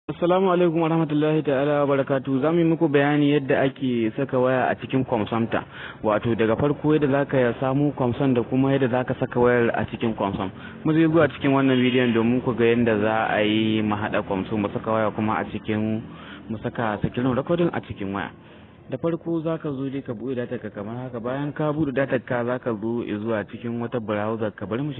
Assalamu alaikum warahmatullahi ta'ala barakatu. Za mu yi muku bayani yadda ake saka waya a cikin kwamsamta, wato daga farko yadda za ka samu kwamson da kuma yadda za ka saka wayar a cikin kwamson. Mu zai zuwa cikin wannan bidiyon domin ku ga yadda za a yi mu haɗa kwamson mu saka waya kuma a cikin mu saka sakirin recording a cikin waya. Da farko za ka zo dai ka buɗe datar ka kamar haka. Bayan ka buɗe datar ka za ka zo zuwa cikin wata browser ka. Bari in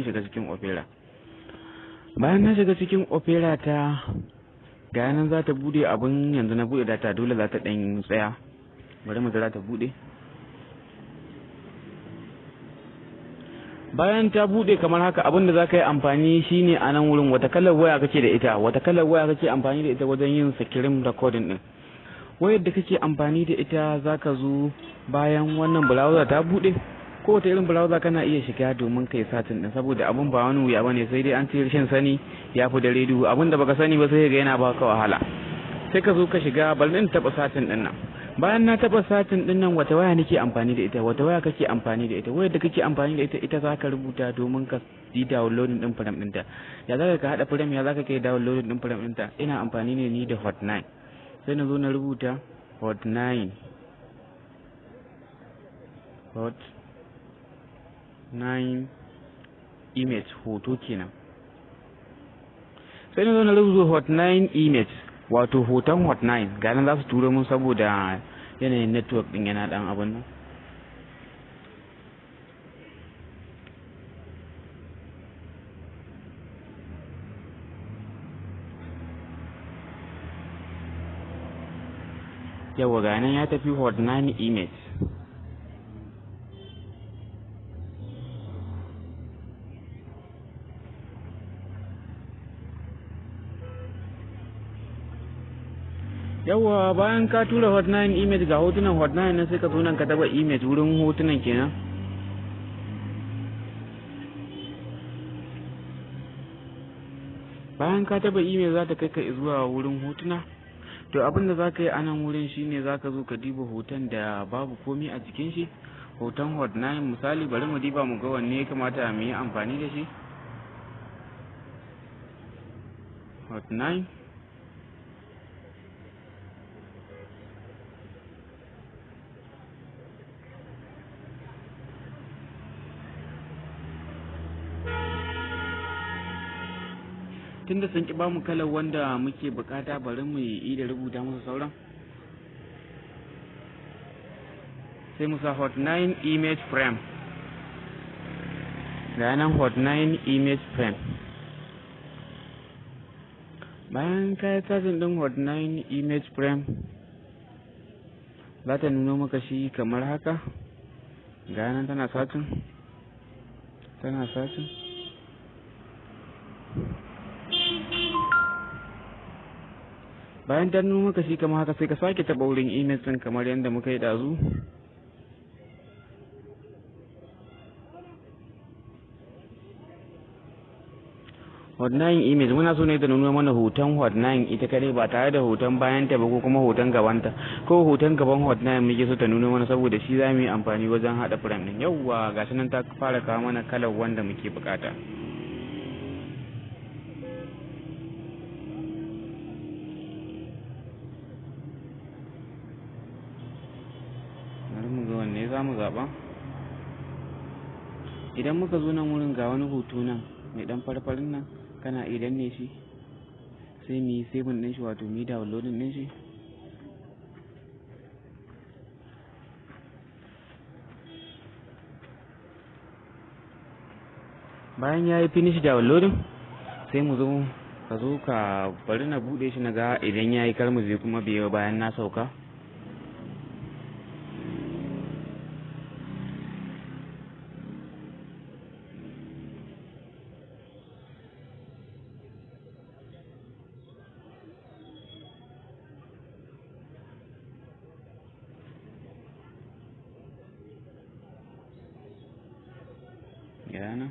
shiga cikin Opera. Bayan na shiga cikin Opera ta ga nan za ta bude abin yanzu na bude data dole za ta dan tsaya. Bari mu jira ta bude. Bayan ta bude kamar haka, abin da za ka yi amfani shine a nan wurin wata kalar waya kake da ita, wata kalar waya kake amfani da ita wajen yin screen recording din. Wayar da kake amfani da ita za ka zo bayan wannan browser ta bude. Kowace irin browser kana iya shiga domin kai satin din, saboda abun ba wani wuya bane, sai dai an ce rashin sani ya fi da rediyo. Abin da baka sani ba sai ga yana baka wahala. Sai ka zo ka shiga, bari in taba satin din nan. Bayan na taba satin din nan, wata waya nake amfani da ita, wata waya kake amfani da ita, wayar da kake amfani da ita zaka rubuta domin ka yi downloading din frame ɗinta. Ya zaka ka hada frame, ya zaka kai downloading din frame ɗinta. Ina amfani ne ni da Hot9. Sai na zo na rubuta Hot9 image, hoto kenan. Sai na zo na rubuta Hot9 image, wato hoton Hot9. ga nan za su turo mun saboda yanayin network din yana dan abun nan. Yawa ga nan ya tafi Hot9 image. Yawa bayan ka tura Hot9 image ga hotunan Hot9 nan, sai ka zo nan ka taba image wurin hotunan kenan. Bayan ka taba image za ta kai ka zuwa wurin hotuna. To abin da za ka yi a nan wurin shine za ka zo ka diba hoton da babu komi a jikin shi, hoton Hot9 misali. Bari mu diba mu ga wanne ya kamata mu yi amfani da shi. Hot9 tunda sun ki bamu kalar wanda muke bukata, bari mu yi da rubuta musu sauran. Sai mu sa Hot9 image frame. Ga nan Hot9 image frame. Bayan ka yi sajin din Hot9 image frame, za ta nuno maka shi kamar haka. Ga nan tana satin. Bayan ta nuno maka shi kamar haka, sai ka sake taɓa wurin image ɗin kamar yadda muka yi ɗazu. Hot9 image muna so ne da nuna mana hoton Hot9 ita kadai, ba tare da hoton bayan ta ba ko kuma hoton gabanta, ko hoton gaban Hot9 muke so ta nuna mana, saboda shi za mu yi amfani wajen haɗa frame ɗin. Yawwa gashi nan ta fara kawo mana kalar wanda muke bukata. Wanne za mu zaɓa? Idan muka zo nan wurin, ga wani hoto nan mai ɗan farfarin nan, kana iya danne shi sai mu yi saving ɗin shi, wato mu yi downloading ɗin shi. Bayan ya yi finish downloading, sai mu zo ka bari na buɗe shi na ga idan ya yi, kar mu je kuma biyo bayan na sauka. Yana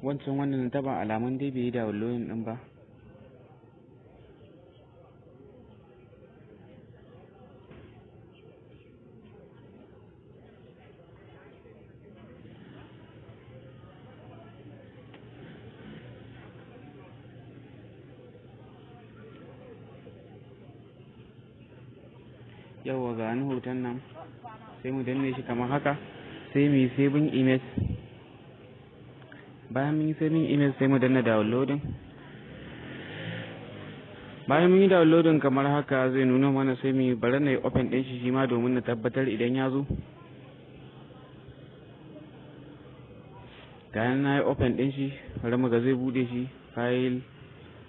wancan wannan taba alamun dai bai yi downloading din ba. yawa ga wani hoton nan, sai mu danne shi kamar haka, sai mu yi saving image. Bayan mun yi saving image sai mu danna downloading. Bayan mun yi downloading kamar haka zai nuna mana, sai mu bari na yi open din shi ma domin na tabbatar idan ya zo. Ga na yi open din shi, bari mu ga zai bude shi.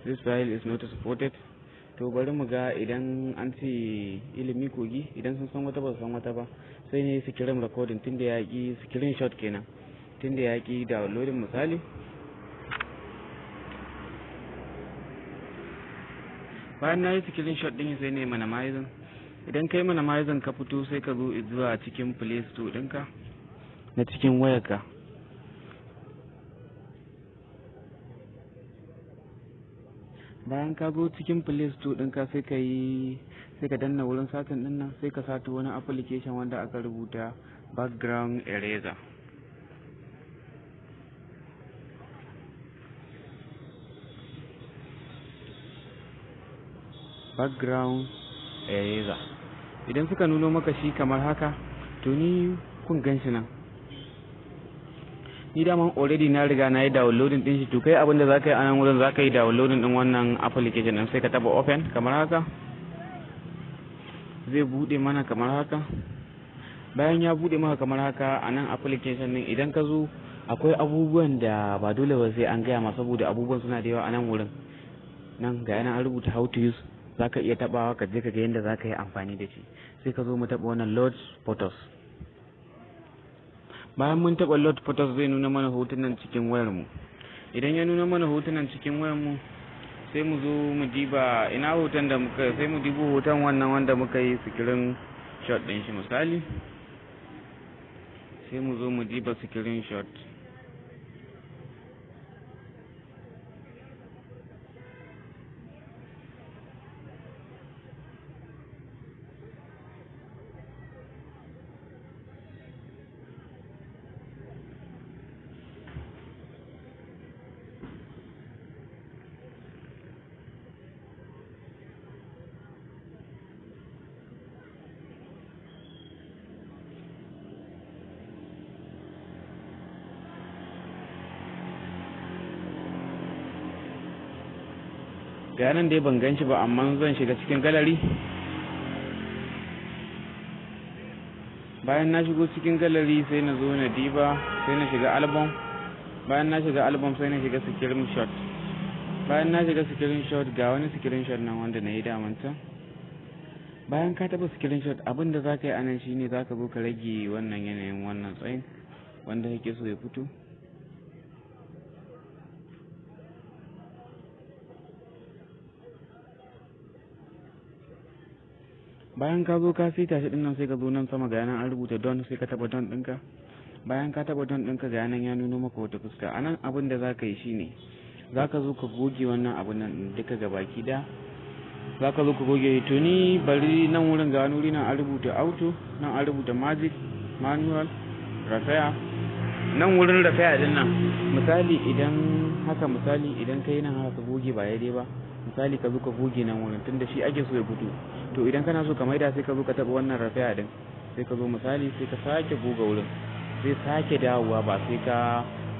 This file is not supported. To bari mu ga idan an ce ilimi kogi, idan sun san wata ba su san wata ba, sai ne screen recording tunda ya ki screenshot kenan, tunda ya ki downloading misali. Bayan na yi screenshot din sai ne minimizing. Idan kai minimizing ka fito sai ka zo zuwa cikin Play Store ɗinka na cikin wayarka. Bayan ka zo cikin Play Store ɗinka sai ka danna wurin satin ɗin nan, sai ka sata wani application wanda aka rubuta background eraser. Background eraser. Idan suka nuno maka shi kamar haka, to ni kun gan shi nan. Ni daman already na riga na yi downloading din shi. To kai abinda za ka yi a nan wurin, za ka yi downloading din wannan application din, sai ka taba open kamar haka, zai bude mana kamar haka. Bayan ya bude maka kamar haka a nan application din, idan ka zo akwai abubuwan da ba dole ba sai an gaya ma, saboda abubuwan suna da yawa a nan wurin. Nan ga yana an rubuta how to use, za ka iya tabawa ka je ka ga yadda za ka yi amfani da shi. Sai ka zo mu taba wannan load photos. Bayan mun taɓa load photos zai nuna mana hotunan cikin wayarmu. Idan ya nuna mana hotunan cikin wayarmu, sai mu zo mu diba ina hoton da muka, sai mu dibo hoton wannan wanda muka yi screen shot ɗin shi misali. Sai mu zo mu diba screen shot. Ga nan dai ban gan shi ba, amma zan shiga cikin gallery. Bayan na shigo cikin gallery sai na zo na diba, sai na shiga album. Bayan na shiga album sai na shiga screenshot. Bayan na shiga screenshot, ga wani screenshot nan wanda na yi damanta. Bayan ka taba screenshot, abinda za ka yi anan shine za ka zo ka rage wannan yanayin wannan tsayin wanda kake so ya fito. Bayan ka zo ka sita shi dinnan, sai ka zo nan sama ga yanan an rubuta don, sai ka taba don ɗinka. Bayan ka taba don ɗinka ga yanan ya nuno maka wata fuska. Anan abin da za ka yi shine za ka zo ka goge wannan abin nan duka gabaki da. Za ka zo ka goge. To ni bari nan wurin ga wani wuri nan an rubuta auto, nan an rubuta magic, manual, rafaya. Nan wurin rafaya din nan misali idan kai nan haka ka goge ba daidai ba, misali ka zo ka goge nan wurin tunda shi ake so ya fito. To idan kana so ka maida sai ka zo ka taba wannan rafaya din, sai ka zo misali sai ka sake goga wurin, sai sake dawowa, ba sai ka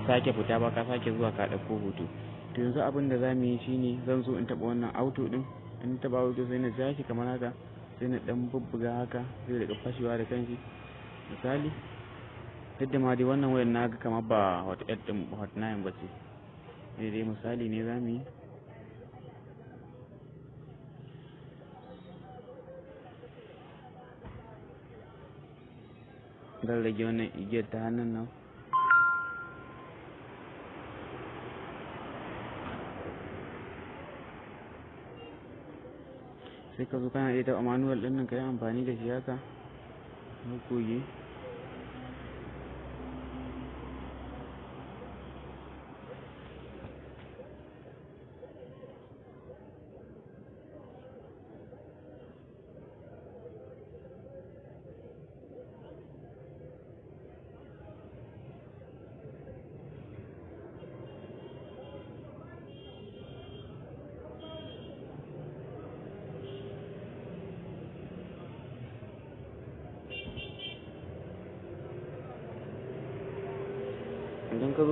sake fita ba, ka sake zuwa ka dauko hoto. To yanzu abin da zamu yi shine zan zo in taba wannan auto din, in taba auto sai na ja shi kamar haka, sai na dan bubbuga haka, zai rika fashewa da kanshi misali. Yadda ma dai wannan wayar naga kamar ba hot 8 din hot 9 bace, dai misali ne zamu yi. Zan rage wannan igiyar ta hannun nan. Sai ka zo kana iya taɓa manual ɗin nan ka yi amfani da shi haka, na goge.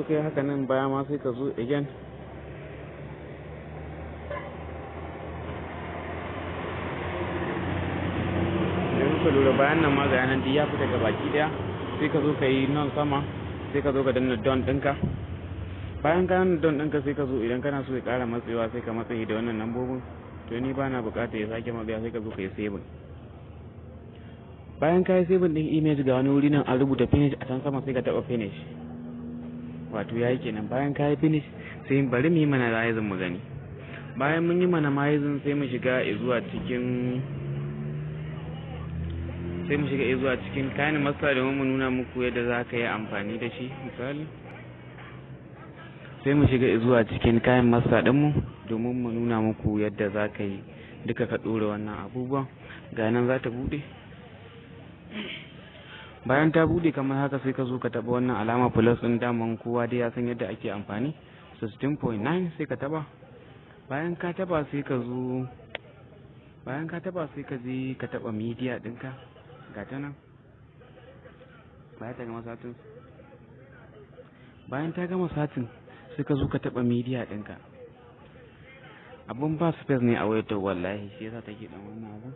zo kai haka nan baya ma sai ka zo again ka lura bayan nan ma ga yanan ya fita ga baki daya sai ka zo ka yi nan sama sai ka zo ka danna don ɗinka. Bayan ka danna don ɗinka sai ka zo idan kana so ya ƙara matsewa sai ka matsayi da wannan lambobin, to ni ba na buƙatar ya sake matsaya sai ka zo ka yi saving. Bayan ka yi saving ɗin image ga wani wuri nan an rubuta finish a can sama sai ka taɓa finish, wato ya yi kenan. Bayan ka yi finish sai bari mu yi mana mayizin mu gani. Bayan mun yi mana mayizin sai mu shiga zuwa cikin kayan masa domin mu nuna muku yadda za ka yi amfani da shi. Misali sai mu shiga zuwa cikin kayan masa ɗinmu domin mu nuna muku yadda za ka yi duka ka ɗora wannan abubuwan. Ga nan za ta buɗe. Bayan ta buɗe kamar haka sai ka zo ka taɓa wannan alama plus ɗin, daman kowa dai ya san yadda ake amfani 16.9 sai ka taɓa. Bayan ka taɓa sai ka je ka taɓa media ɗinka, ga ta nan bayan ta gama satin. Bayan ta gama satin sai ka zo ka taɓa media ɗinka. Abun ba space ne a wayar wallahi, shi yasa take ɗan wannan abun.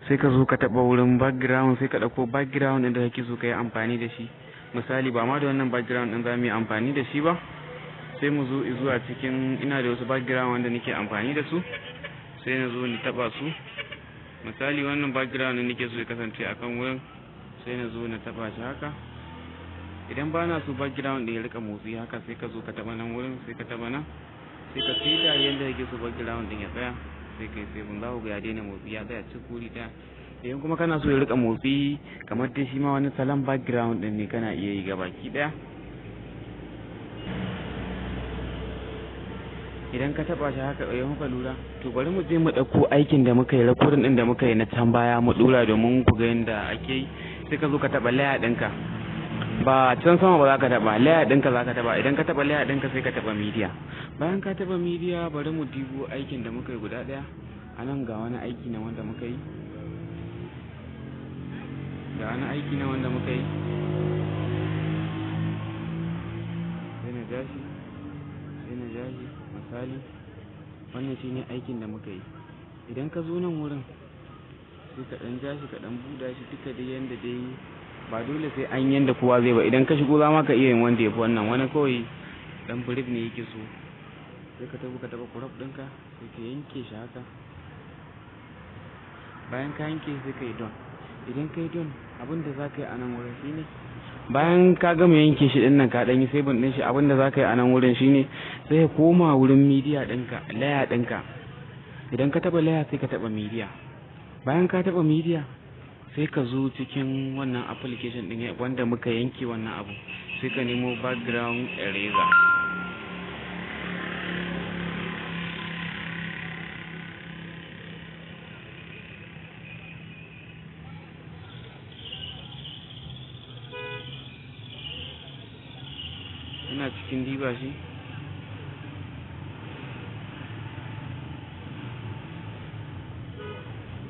Sai ka zo ka taɓa wurin background, sai ka ɗauko background ɗin da kake so ka yi amfani da shi. Misali ba ma da wannan background ɗin za mu yi amfani da shi ba, sai mu zo zuwa cikin, ina da wasu background wanda nake amfani da su, sai na zo ni taɓa su. Misali wannan background ɗin nake so ya kasance a kan wurin, sai na zo na taɓa shi haka. Idan ba na so background ɗin ya rika motsi haka, sai ka zo ka taɓa nan wurin, sai ka taɓa nan, sai ka saita yadda kake so background ɗin ya tsaya, sai kai sai kun zaku ga ya daina motsi, ya tsaya cikin wuri ɗaya. Idan kuma kana so ya rika motsi kamar dai shi ma wani salon background ɗin ne, kana iya yi gabaki ɗaya. Idan ka taba shi haka ya muka lura, to bari mu je mu ɗauko aikin da muka yi, recording ɗin da muka yi na can baya mu dura domin ku ga yadda ake yi. Sai ka zo ka taba layer ɗinka, ba can sama ba za ka taba layer ɗinka, za ka taba. Idan ka taba layer ɗinka sai ka taba media. Bayan ka taba media bari mu dibo aikin da muka yi guda ɗaya. A nan ga wani aiki na wanda muka yi, sai na jashi misali wannan shine aikin da muka yi. Idan ka zo nan wurin sai ka ɗan jashi ka ɗan buɗa shi duka dai yanda dai ba dole sai an yanda kowa zai ba. Idan ka shigo za ma ka iya yin wanda ya fi wannan, wani kawai ɗan brief ne yake so. Sai ka taɓa crop ɗinka, sai ka yanke shi haka. Bayan ka yanke sai ka yi don. Idan ka yi don, abin da za ka yi a nan wurin shine bayan ka gama yanke shi ɗin nan ka ɗan yi saving ɗin shi, abin da za ka yi a nan wurin shine sai ka koma wurin media ɗinka, layer ɗinka. Idan ka taɓa layer sai ka taɓa media. Bayan ka taɓa media sai ka zo cikin wannan application ɗin wanda muka yanke wannan abu, sai ka nemo background eraser. Ina cikin diba shi,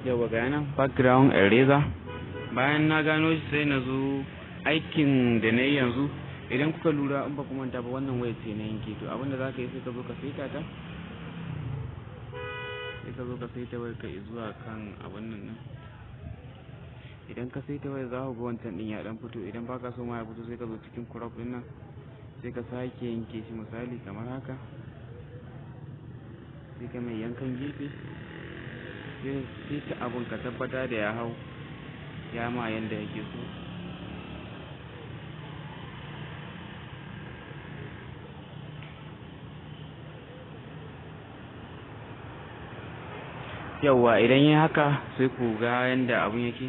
yawa ga yanan background eraser. Bayan na gano shi sai na zo aikin da na yi yanzu. Idan kuka lura in ba ku manta ba wannan wayar ce na yanke, to abinda za ka yi sai ka zo ka saita ta, wayar ka zuwa kan abin nan. Idan ka saita wayar za ku ga wancan ɗin ya ɗan fito. Idan ba ka so ma ya fito sai ka zo cikin crop ɗin nan, sai ka sake yanke shi misali kamar haka, sai ka mai yankan gefe, sai ta abun ka tabbata da ya hau ya ma yanda yake so. Yawwa idan yi haka sai ku ga yanda abun yake.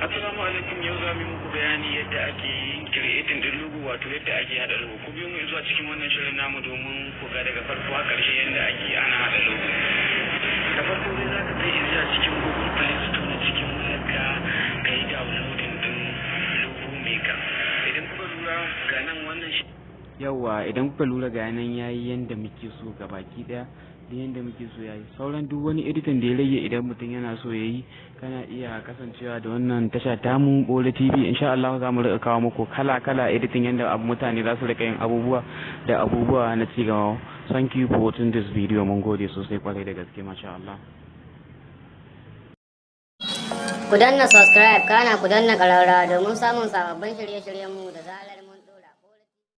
Assalamu alaikum, yau za mu yi muku bayani yadda ake yin creating din logo, wato yadda ake hada logo. Ku biyo mu zuwa cikin wannan shirin namu domin ku ga daga farko har ƙarshe yadda ake ana hada logo. Da farko dai za ka kai zuwa cikin Google Play Store cikin wayarka ka yi downloading din Logo Maker. Idan kuka lura ga nan wannan yawa idan kuka lura ga nan yayi yanda muke so gabaki daya da yanda muke so yayi. Sauran duk wani editing da ya rage idan mutum yana so yayi kana iya kasancewa da wannan tasha tamu Bola TV. Insha Allah za mu rika kawo muku kala editing yanda mutane za su rika yin abubuwa na cigaba. Thank you for watching this video. Mun gode sosai kwarai da gaske, masha Allah. Ku danna subscribe kana ku danna ƙararrawa domin samun sababbin shirye-shiryenmu da zarar